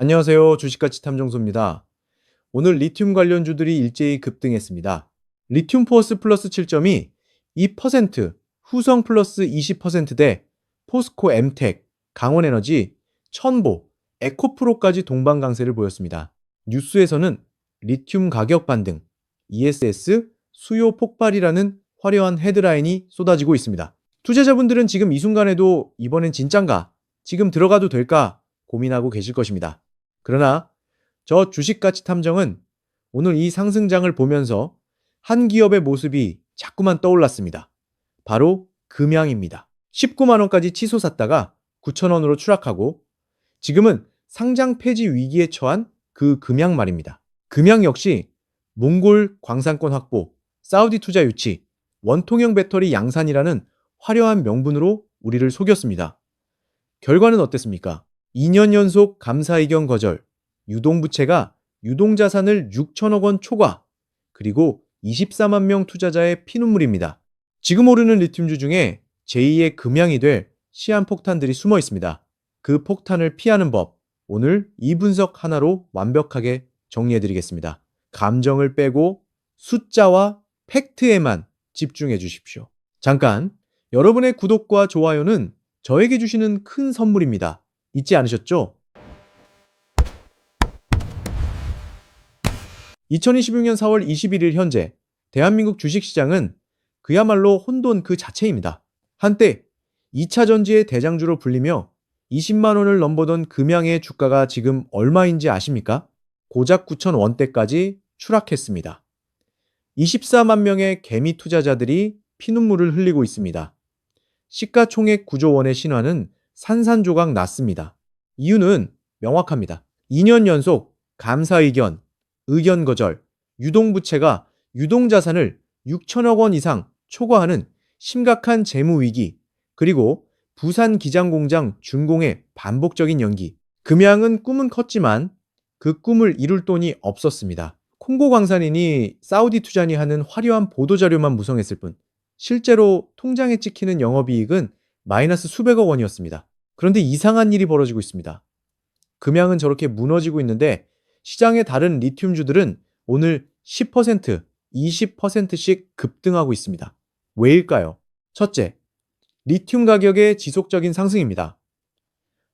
안녕하세요. 주식가치 탐정소입니다. 오늘 리튬 관련주들이 일제히 급등했습니다. 리튬 포어스 플러스 7점이 2%, 후성 플러스 20%대 포스코 엠텍, 강원에너지, 천보, 에코프로까지 동반 강세를 보였습니다. 뉴스에서는 리튬 가격 반등, ESS 수요 폭발이라는 화려한 헤드라인이 쏟아지고 있습니다. 투자자분들은 지금 이 순간에도 이번엔 진짠가? 지금 들어가도 될까? 고민하고 계실 것입니다. 그러나 저 주식가치 탐정은 오늘 이 상승장을 보면서 한 기업의 모습이 자꾸만 떠올랐습니다. 바로 금양입니다. 19만 원까지 치솟았다가 9천 원으로 추락하고 지금은 상장 폐지 위기에 처한 그 금양 말입니다. 금양 역시 몽골 광산권 확보, 사우디 투자 유치, 원통형 배터리 양산이라는 화려한 명분으로 우리를 속였습니다. 결과는 어땠습니까? 2년 연속 감사 이견 거절, 유동부채가 유동자산을 6천억 원 초과, 그리고 24만 명 투자자의 피눈물입니다. 지금 오르는 리튬주 중에 제2의 금양이 될 시한폭탄들이 숨어 있습니다. 그 폭탄을 피하는 법, 오늘 이 분석 하나로 완벽하게 정리해드리겠습니다. 감정을 빼고 숫자와 팩트에만 집중해 주십시오. 잠깐, 여러분의 구독과 좋아요는 저에게 주시는 큰 선물입니다. 잊지 않으셨죠? 2026년 4월 21일 현재 대한민국 주식시장은 그야말로 혼돈 그 자체입니다. 한때 2차 전지의 대장주로 불리며 20만 원을 넘보던 금양의 주가가 지금 얼마인지 아십니까? 고작 9천 원대까지 추락했습니다. 24만 명의 개미 투자자들이 피눈물을 흘리고 있습니다. 시가총액 9조 원의 신화는 산산조각 났습니다. 이유는 명확합니다. 2년 연속 감사 의견, 의견 거절, 유동부채가 유동자산을 6천억 원 이상 초과하는 심각한 재무위기, 그리고 부산 기장공장 준공의 반복적인 연기. 금양은 꿈은 컸지만 그 꿈을 이룰 돈이 없었습니다. 콩고 광산이니 사우디 투자니 하는 화려한 보도자료만 무성했을 뿐 실제로 통장에 찍히는 영업이익은 마이너스 수백억 원이었습니다. 그런데 이상한 일이 벌어지고 있습니다. 금양은 저렇게 무너지고 있는데 시장의 다른 리튬주들은 오늘 10%, 20%씩 급등하고 있습니다. 왜일까요? 첫째, 리튬 가격의 지속적인 상승입니다.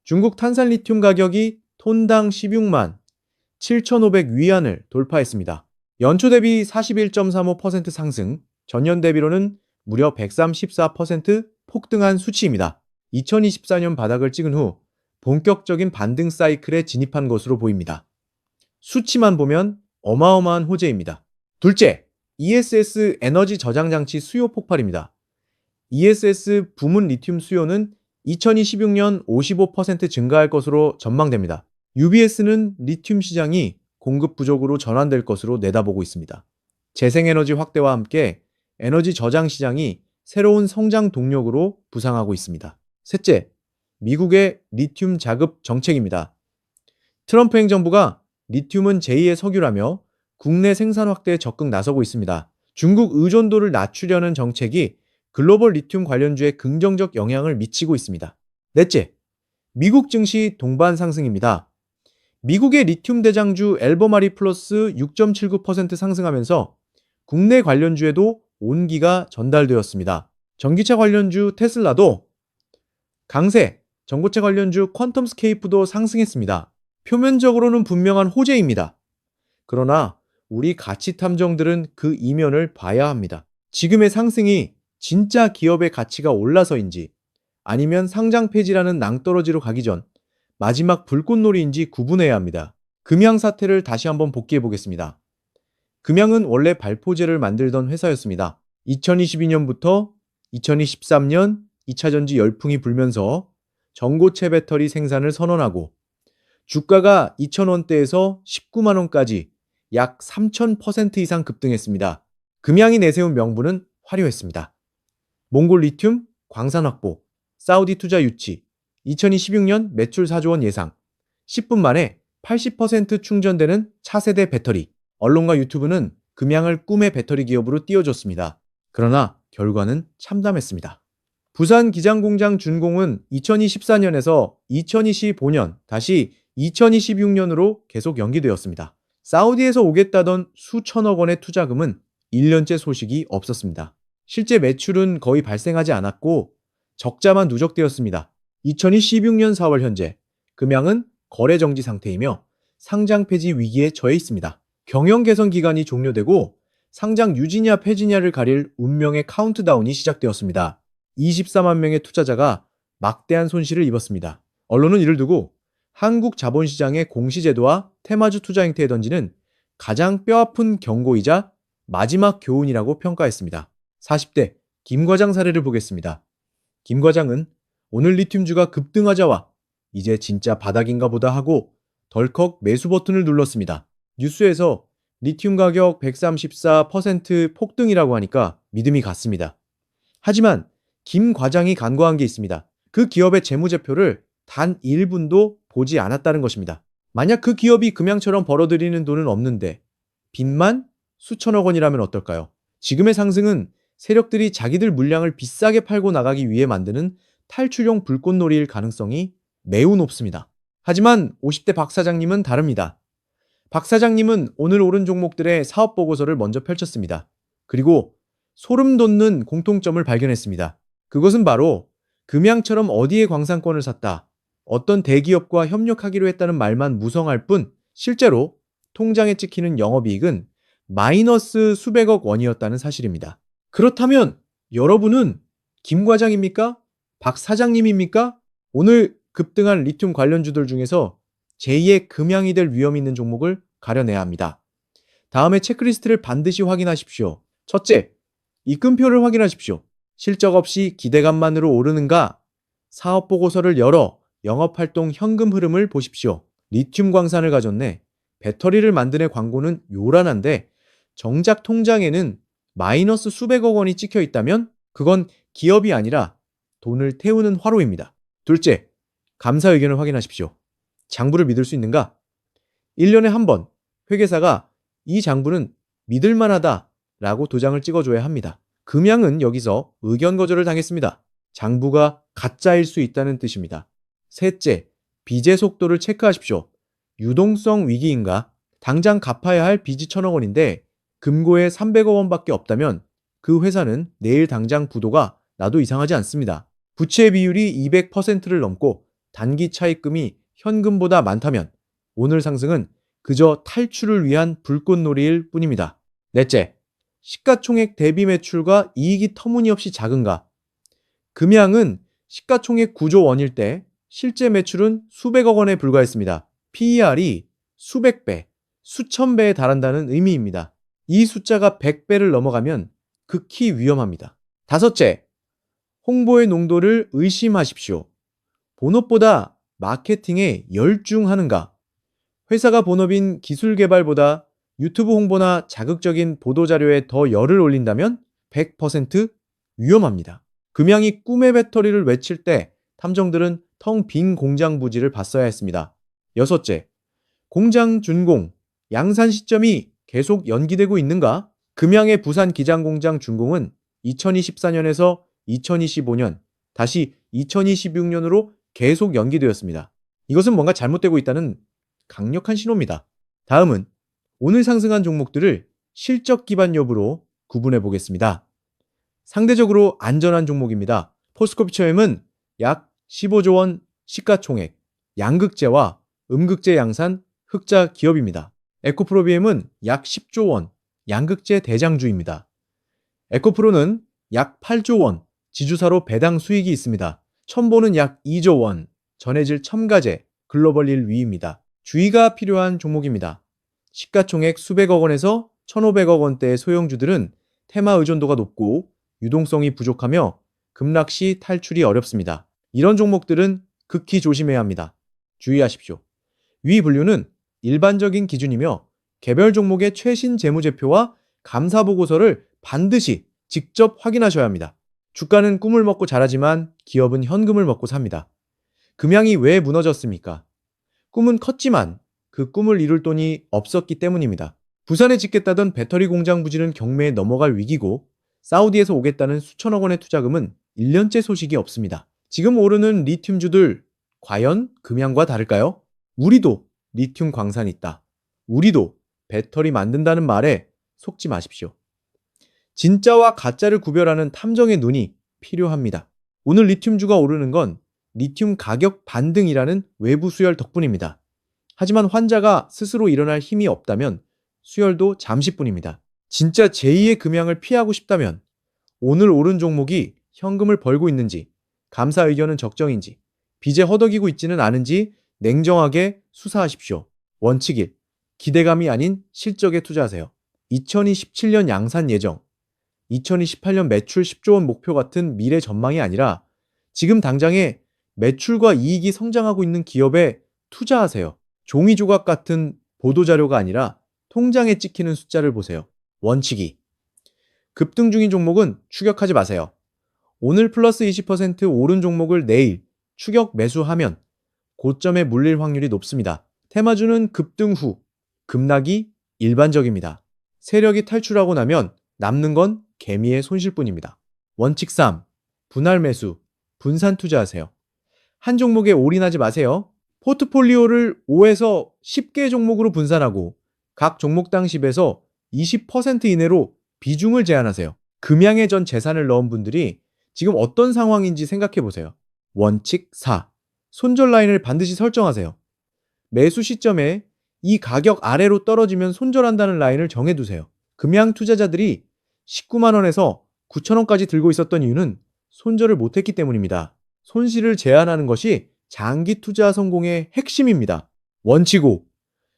중국 탄산 리튬 가격이 톤당 16만 7,500 위안을 돌파했습니다. 연초 대비 41.35% 상승, 전년 대비로는 무려 134% 폭등한 수치입니다. 2024년 바닥을 찍은 후 본격적인 반등 사이클에 진입한 것으로 보입니다. 수치만 보면 어마어마한 호재입니다. 둘째, ESS 에너지 저장 장치 수요 폭발입니다. ESS 부문 리튬 수요는 2026년 55% 증가할 것으로 전망됩니다. UBS는 리튬 시장이 공급 부족으로 전환될 것으로 내다보고 있습니다. 재생에너지 확대와 함께 에너지 저장 시장이 새로운 성장 동력으로 부상하고 있습니다. 셋째, 미국의 리튬 자급 정책입니다. 트럼프 행정부가 리튬은 제2의 석유라며 국내 생산 확대에 적극 나서고 있습니다. 중국 의존도를 낮추려는 정책이 글로벌 리튬 관련주에 긍정적 영향을 미치고 있습니다. 넷째, 미국 증시 동반 상승입니다. 미국의 리튬 대장주 엘버마리 플러스 6.79% 상승하면서 국내 관련주에도 온기가 전달되었습니다. 전기차 관련주 테슬라도 강세, 전고체 관련주 퀀텀스케이프도 상승했습니다. 표면적으로는 분명한 호재입니다. 그러나 우리 가치 탐정들은 그 이면을 봐야 합니다. 지금의 상승이 진짜 기업의 가치가 올라서인지 아니면 상장 폐지라는 낭떠러지로 가기 전 마지막 불꽃놀이인지 구분해야 합니다. 금양 사태를 다시 한번 복기해 보겠습니다. 금양은 원래 발포제를 만들던 회사였습니다. 2022년부터 2023년 2차 전지 열풍이 불면서 전고체 배터리 생산을 선언하고 주가가 2,000원대에서 19만 원까지 약 3,000% 이상 급등했습니다. 금양이 내세운 명분은 화려했습니다. 몽골 리튬, 광산 확보, 사우디 투자 유치, 2026년 매출 4조 원 예상, 10분 만에 80% 충전되는 차세대 배터리. 언론과 유튜브는 금양을 꿈의 배터리 기업으로 띄워줬습니다. 그러나 결과는 참담했습니다. 부산 기장공장 준공은 2024년에서 2025년 다시 2026년으로 계속 연기되었습니다. 사우디에서 오겠다던 수천억 원의 투자금은 1년째 소식이 없었습니다. 실제 매출은 거의 발생하지 않았고 적자만 누적되었습니다. 2016년 4월 현재 금양은 거래 정지 상태이며 상장 폐지 위기에 처해 있습니다. 경영 개선 기간이 종료되고 상장 유지냐 폐지냐를 가릴 운명의 카운트다운이 시작되었습니다. 24만 명의 투자자가 막대한 손실을 입었습니다. 언론은 이를 두고 한국 자본시장의 공시제도와 테마주 투자 행태에 던지는 가장 뼈아픈 경고이자 마지막 교훈이라고 평가했습니다. 40대 김 과장 사례를 보겠습니다. 김 과장은 오늘 리튬주가 급등하자와 이제 진짜 바닥인가 보다 하고 덜컥 매수 버튼을 눌렀습니다. 뉴스에서 리튬 가격 134% 폭등이라고 하니까 믿음이 갔습니다. 하지만 김 과장이 간과한 게 있습니다. 그 기업의 재무제표를 단 1분도 보지 않았다는 것입니다. 만약 그 기업이 금양처럼 벌어들이는 돈은 없는데 빚만 수천억 원이라면 어떨까요? 지금의 상승은 세력들이 자기들 물량을 비싸게 팔고 나가기 위해 만드는 탈출용 불꽃놀이일 가능성이 매우 높습니다. 하지만 50대 박 사장님은 다릅니다. 박 사장님은 오늘 오른 종목들의 사업 보고서를 먼저 펼쳤습니다. 그리고 소름 돋는 공통점을 발견했습니다. 그것은 바로 금양처럼 어디에 광산권을 샀다, 어떤 대기업과 협력하기로 했다는 말만 무성할 뿐 실제로 통장에 찍히는 영업이익은 마이너스 수백억 원이었다는 사실입니다. 그렇다면 여러분은 김 과장입니까? 박 사장님입니까? 오늘 급등한 리튬 관련주들 중에서 제2의 금양이 될 위험이 있는 종목을 가려내야 합니다. 다음에 체크리스트를 반드시 확인하십시오. 첫째, 입금표를 확인하십시오. 실적 없이 기대감만으로 오르는가? 사업 보고서를 열어 영업활동 현금 흐름을 보십시오. 리튬 광산을 가졌네. 배터리를 만드는 광고는 요란한데 정작 통장에는 마이너스 수백억 원이 찍혀 있다면 그건 기업이 아니라 돈을 태우는 화로입니다. 둘째, 감사 의견을 확인하십시오. 장부를 믿을 수 있는가? 1년에 한 번 회계사가 이 장부는 믿을만하다 라고 도장을 찍어줘야 합니다. 금양은 여기서 의견 거절을 당했습니다. 장부가 가짜일 수 있다는 뜻입니다. 셋째, 빚의 속도를 체크하십시오. 유동성 위기인가? 당장 갚아야 할 빚이 1,000억 원인데 금고에 300억 원밖에 없다면 그 회사는 내일 당장 부도가 나도 이상하지 않습니다. 부채 비율이 200%를 넘고 단기 차입금이 현금보다 많다면 오늘 상승은 그저 탈출을 위한 불꽃놀이일 뿐입니다. 넷째, 시가총액 대비 매출과 이익이 터무니없이 작은가? 금양은 시가총액 9조 원일 때 실제 매출은 수백억 원에 불과했습니다. PER이 수백 배, 수천 배에 달한다는 의미입니다. 이 숫자가 100배를 넘어가면 극히 위험합니다. 다섯째, 홍보의 농도를 의심하십시오. 본업보다 마케팅에 열중하는가? 회사가 본업인 기술 개발보다 유튜브 홍보나 자극적인 보도자료에 더 열을 올린다면 100% 위험합니다. 금양이 꿈의 배터리를 외칠 때 탐정들은 텅 빈 공장 부지를 봤어야 했습니다. 여섯째, 공장 준공, 양산 시점이 계속 연기되고 있는가? 금양의 부산 기장공장 준공은 2024년에서 2025년, 다시 2026년으로 계속 연기되었습니다. 이것은 뭔가 잘못되고 있다는 강력한 신호입니다. 다음은 오늘 상승한 종목들을 실적 기반 여부로 구분해 보겠습니다. 상대적으로 안전한 종목입니다. 포스코피처엠은 약 15조 원 시가총액, 양극재와 음극재 양산 흑자 기업입니다. 에코프로비엠은 약 10조 원 양극재 대장주입니다. 에코프로는 약 8조 원 지주사로 배당 수익이 있습니다. 첨보는 약 2조 원 전해질 첨가제 글로벌 1위입니다. 주의가 필요한 종목입니다. 시가총액 수백억 원에서 1,500억 원대의 소형주들은 테마 의존도가 높고 유동성이 부족하며 급락 시 탈출이 어렵습니다. 이런 종목들은 극히 조심해야 합니다. 주의하십시오. 위 분류는 일반적인 기준이며 개별 종목의 최신 재무제표와 감사보고서를 반드시 직접 확인하셔야 합니다. 주가는 꿈을 먹고 자라지만 기업은 현금을 먹고 삽니다. 금양이 왜 무너졌습니까? 꿈은 컸지만 그 꿈을 이룰 돈이 없었기 때문입니다. 부산에 짓겠다던 배터리 공장 부지는 경매에 넘어갈 위기고 사우디에서 오겠다는 수천억 원의 투자금은 1년째 소식이 없습니다. 지금 오르는 리튬주들 과연 금양과 다를까요? 우리도 리튬 광산이 있다. 우리도 배터리 만든다는 말에 속지 마십시오. 진짜와 가짜를 구별하는 탐정의 눈이 필요합니다. 오늘 리튬주가 오르는 건 리튬 가격 반등이라는 외부 수열 덕분입니다. 하지만 환자가 스스로 일어날 힘이 없다면 수열도 잠시뿐입니다. 진짜 제2의 금양을 피하고 싶다면 오늘 오른 종목이 현금을 벌고 있는지, 감사 의견은 적정인지, 빚에 허덕이고 있지는 않은지 냉정하게 수사하십시오. 원칙 1. 기대감이 아닌 실적에 투자하세요. 2027년 양산 예정, 2028년 매출 10조 원 목표 같은 미래 전망이 아니라 지금 당장에 매출과 이익이 성장하고 있는 기업에 투자하세요. 종이 조각 같은 보도자료가 아니라 통장에 찍히는 숫자를 보세요. 원칙 2. 급등 중인 종목은 추격하지 마세요. 오늘 플러스 20% 오른 종목을 내일 추격 매수하면 고점에 물릴 확률이 높습니다. 테마주는 급등 후 급락이 일반적입니다. 세력이 탈출하고 나면 남는 건 개미의 손실뿐입니다. 원칙 3. 분할 매수, 분산 투자하세요. 한 종목에 올인하지 마세요. 포트폴리오를 5에서 10개 종목으로 분산하고 각 종목당 10에서 20% 이내로 비중을 제한하세요. 금양의 전 재산을 넣은 분들이 지금 어떤 상황인지 생각해 보세요. 원칙 4. 손절 라인을 반드시 설정하세요. 매수 시점에 이 가격 아래로 떨어지면 손절한다는 라인을 정해두세요. 금양 투자자들이 19만 원에서 9천 원까지 들고 있었던 이유는 손절을 못했기 때문입니다. 손실을 제한하는 것이 장기 투자 성공의 핵심입니다. 원칙 5.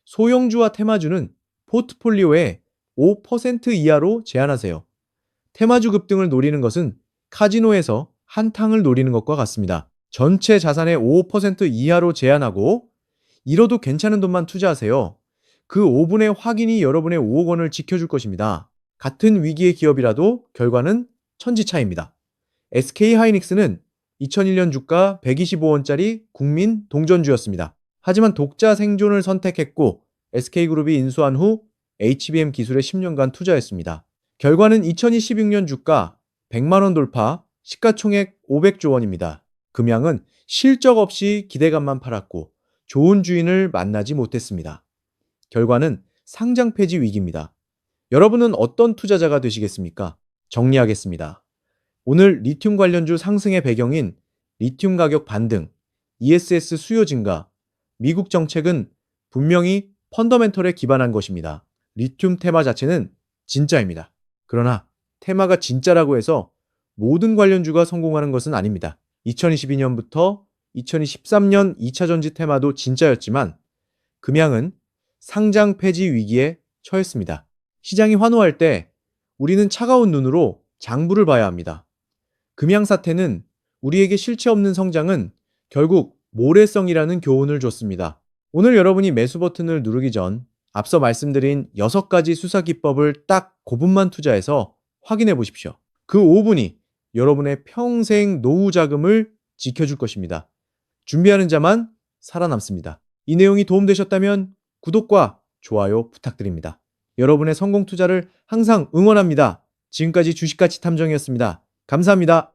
소형주와 테마주는 포트폴리오에 5% 이하로 제한하세요. 테마주 급등을 노리는 것은 카지노에서 한탕을 노리는 것과 같습니다. 전체 자산의 5% 이하로 제한하고 잃어도 괜찮은 돈만 투자하세요. 그 5분의 확인이 여러분의 5억 원을 지켜줄 것입니다. 같은 위기의 기업이라도 결과는 천지차이입니다. SK하이닉스는 2001년 주가 125원짜리 국민 동전주였습니다. 하지만 독자 생존을 선택했고 SK그룹이 인수한 후 HBM 기술에 10년간 투자했습니다. 결과는 2016년 주가 100만 원 돌파, 시가총액 500조 원입니다. 금양은 실적 없이 기대감만 팔았고 좋은 주인을 만나지 못했습니다. 결과는 상장 폐지 위기입니다. 여러분은 어떤 투자자가 되시겠습니까? 정리하겠습니다. 오늘 리튬 관련주 상승의 배경인 리튬 가격 반등, ESS 수요 증가, 미국 정책은 분명히 펀더멘털에 기반한 것입니다. 리튬 테마 자체는 진짜입니다. 그러나 테마가 진짜라고 해서 모든 관련주가 성공하는 것은 아닙니다. 2022년부터 2023년 2차전지 테마도 진짜였지만 금양은 상장 폐지 위기에 처했습니다. 시장이 환호할 때 우리는 차가운 눈으로 장부를 봐야 합니다. 금양 사태는 우리에게 실체 없는 성장은 결국 모래성이라는 교훈을 줬습니다. 오늘 여러분이 매수 버튼을 누르기 전 앞서 말씀드린 6가지 수사 기법을 딱 5분만 투자해서 확인해 보십시오. 그 5분이 여러분의 평생 노후 자금을 지켜줄 것입니다. 준비하는 자만 살아남습니다. 이 내용이 도움되셨다면 구독과 좋아요 부탁드립니다. 여러분의 성공 투자를 항상 응원합니다. 지금까지 주식가치 탐정이었습니다. 감사합니다.